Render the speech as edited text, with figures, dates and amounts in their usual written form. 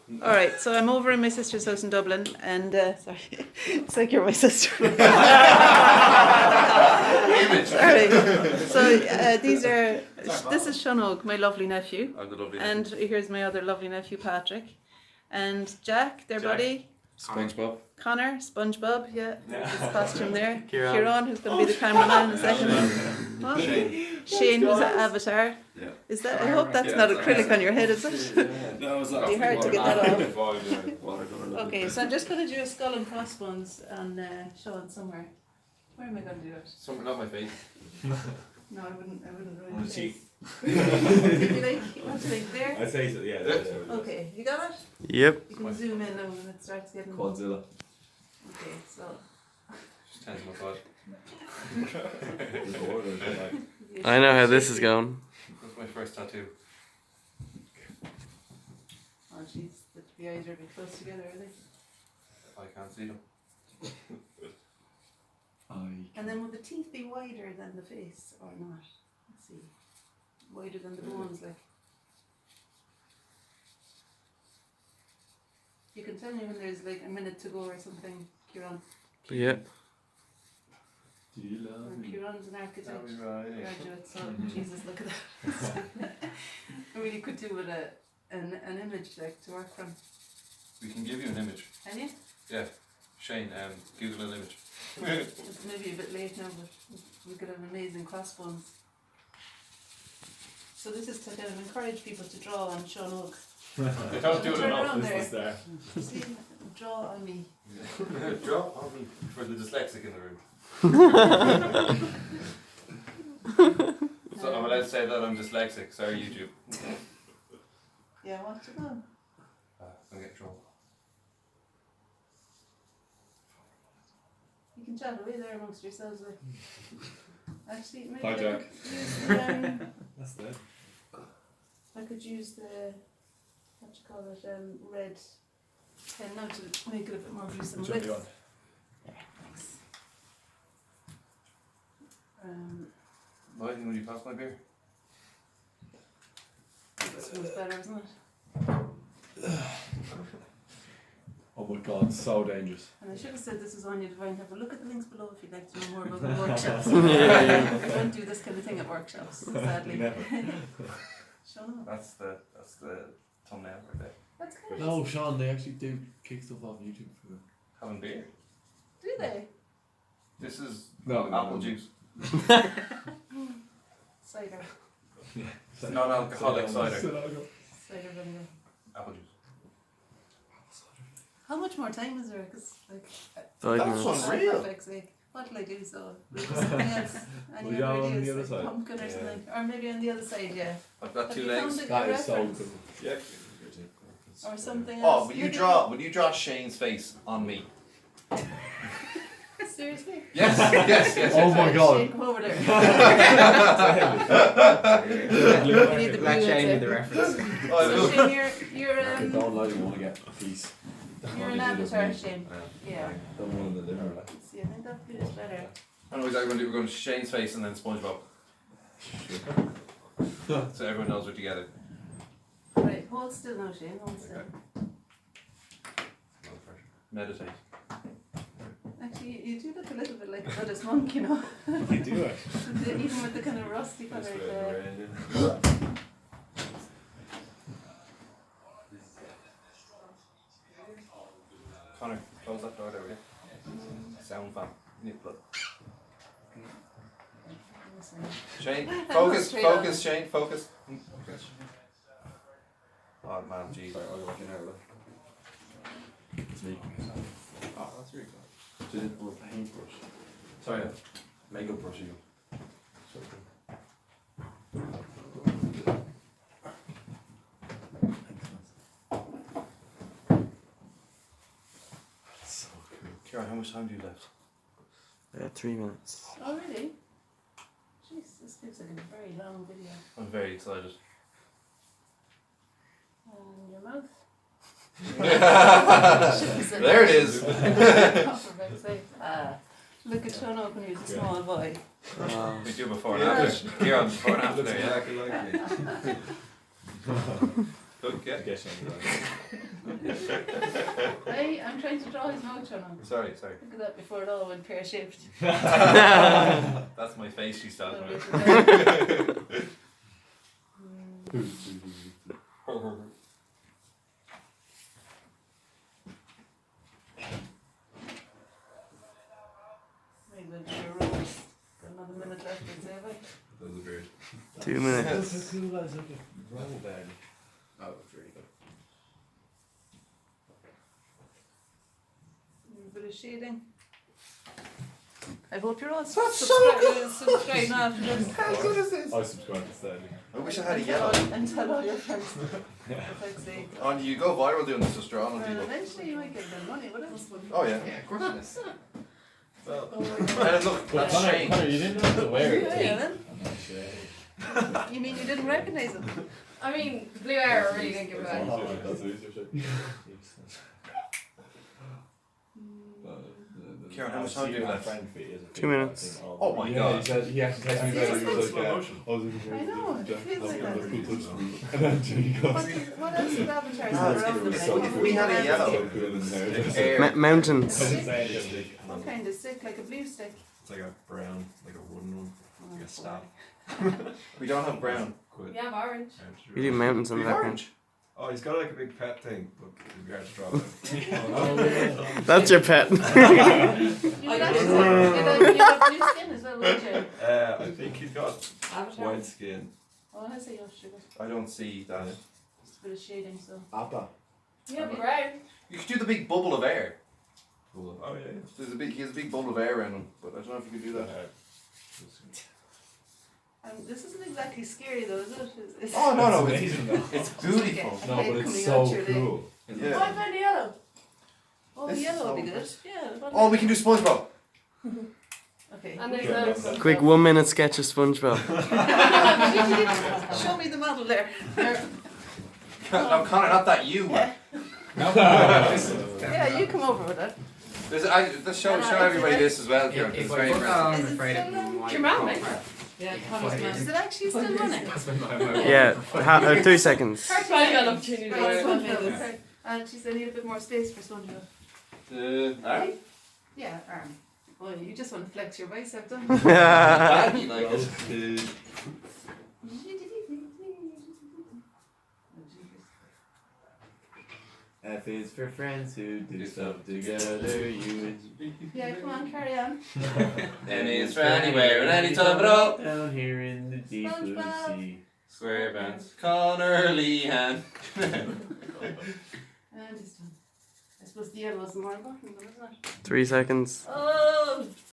All right, so I'm over in my sister's house in Dublin, and sorry, it's like you're my sister. Sorry. So this is Sean, my lovely nephew. I'm the lovely and nephew. here's my other lovely nephew, Patrick, and Jack, their buddy. SpongeBob. Connor, SpongeBob, yeah, his costume there. Kieran. Who's going to be the cameraman in a second. What? Shane, who's an avatar. Yeah. Is that? I hope that's not acrylic on your head, is it? No, it's It'd be hard to get that off. Watercolour. Okay, so I'm just going to do a skull and crossbones on Sean somewhere. Where am I going to do it? Something not my face. No, I wouldn't ruin On your the cheek. face. You want to like there? I'd say so, yeah. Okay, you got it? Yep. You can zoom in now when it starts getting... Quadzilla. Okay, so... Just tense my butt. I know how this is going. That's my first tattoo. Oh jeez, the eyes are a bit close together, are they? I can't see them. And then would the teeth be wider than the face or not? Let's see. Wider than the bones, like. You can tell me when there's like a minute to go or something, Kieran. Yeah. Do you love me? Kieran's an architect That'll be right. graduate, so Jesus, look at that. I really could do with an image like to work from. We can give you an image. Can you? Yeah. Shane, Google an image. It's maybe a bit late now, but we've got an amazing crossbones. So this is to kind of encourage people to draw on Sean Oak. They don't do it Turn enough. around This there. is there. See, draw on me. Draw on me for the dyslexic in the room. So I'm allowed to say that I'm dyslexic. Sorry, YouTube. Yeah, what's it on? I'm getting trouble. You can chat away there amongst yourselves. Like. Actually, maybe Hi, I Jack. could use the, That's there. I could use the, what you call it, red pen now to make it a bit more gruesome. Which one do you want? Yeah, thanks. Why would you pass my beer? This smells better, isn't it? Oh my god, so dangerous. And I should have said this was Anya Divine. Have a look at the links below if you'd like to know more about the workshops. I don't do this kind of thing at workshops, sadly. Never. Shut up. That's the thumbnail right there. That's good. No, Sean, they actually do kick stuff off YouTube for them. Having beer. Do they? This is No, apple juice. Cider. It's non-alcoholic cider. Cider vinegar. Apple juice. How much more time is there? Because, like, 5 That's minutes. unreal. for fuck's sake, what'll I do? So, we'll do something else. Any Well, yeah, other on ideas? the other Like side. pumpkin or Yeah. something? Or maybe on the other side, yeah. I've got Have two you legs. found a That good is so reference? cool. Yeah. Or something Oh, else? will you Maybe- draw Shane's face on me? Seriously? Yes, yes. Oh my god. Shane, come over there. You We need the Black blue Shane with ones the there. reference. Oh, So Shane, you're Don't lie, you want to get a piece. you're an avatar, Shane. Yeah. Don't want to deliver that. See, I think that blue is better. I know exactly what we're going to Shane's face and then SpongeBob. So everyone knows we're together. Right, hold still now, Shane. Hold still. Meditate. Actually, you do look a little bit like a Buddhist monk, you know. You do it. Even with the kind of rusty coloured. Connor, close that door there, will you? Sound fan. Need blood. Shane, focus, straight focus, Shane, focus. Oh man, jeez. It's me. Oh, that's really good. So did a paintbrush. Sorry. Makeup brush you. So cool. Kieran, how much time do you left? 3 minutes. Oh, really? Jeez, this looks like a very long video. I'm very excited. And your mouth. There it is. For fuck's sake. Look at Sean Oak when he was a small boy. We do before and after. Kieran, before and after there, yeah. Look, yeah. Get Shane right. trying to draw his mouth on. Sorry. Look at that before it all went pear-shaped. That's my face she's talking about. Maybe we'll do a rose. Got another minute left, I'd say, have I? That was weird. 2 minutes. Oh, it's really good. A bit of shading. I hope you're all subscribing after this. How good is this? I subscribe to Stanley. I wish I had a yellow. And tell all your friends. For fuck's sake. On you go viral doing this, just drawing on Well, people. eventually you might get a bit of money, what else would Oh yeah. Yeah, of course it is. Well, Oh my and God. look, But that's Connor, strange. you didn't know to wear it. Yeah, then. Shit. You mean you didn't recognise him? I mean, the blue arrow really didn't give it back. That's easier shit. Kieran, how much time do you have left? 2 minutes. Oh my Yeah, God. he said he actually texted me Yeah, later. He was slow like, motion. I was looking for I know, it feels like that. And then Jimmy goes. What else is avatars No, it's around good. them? So if we had a yellow- So cool in there. Air. Mountains. I didn't say anything. What kind of stick? Like a blue stick? It's like a brown, like a wooden one. Like a staff. We don't have brown. Quid. We have orange. We do mountains on the background. Orange. Oh, he's got like a big pet thing, but it'd be hard to draw it. That's your pet. You would actually you'd have blue skin as well, wouldn't you? I think he's got Avatar. white skin. Oh, I say your sugar. I don't see that. Just a bit of shading, so. Appa. You have brown. You could do the big bubble of air. Cool. Oh yeah. He has a big bubble of air around him, but I don't know if you could do that. This isn't exactly scary though, is it? It's Oh no, It's it's amazing though. it's beautiful. No, but it's Coming so out your leg. cool. Oh, I Yeah. found a yellow. Oh, This is yellow would be so good. Yeah. Oh, we can do SpongeBob. Okay. And there's Yeah, loads yeah. of Quick 1 minute sketch of SpongeBob. Show me the model there. No, Connor, not that you. Yeah. No. Yeah, you come over with it. Let's show everybody this as well, Kieran, 'cause it's very impressive. Is it still on? Your mum, mate. Yeah, Connor's mum. Is it actually still running? Yeah, 3 seconds. First one I got an opportunity to Right, wear it. SpongeBob. And she said I need a bit more space for SpongeBob. Arm? Yeah, arm. Oh, you just want to flex your bicep, don't Baggy like it. you? F is for friends who do stuff together. U Yeah, come on, carry on. N is for anywhere and any time at all. Down here in the deep blue SpongeBob. sea. Square bands. Connor Lehan. And it's done. I suppose the yellow was more important, though, isn't it? 3 seconds. Oh,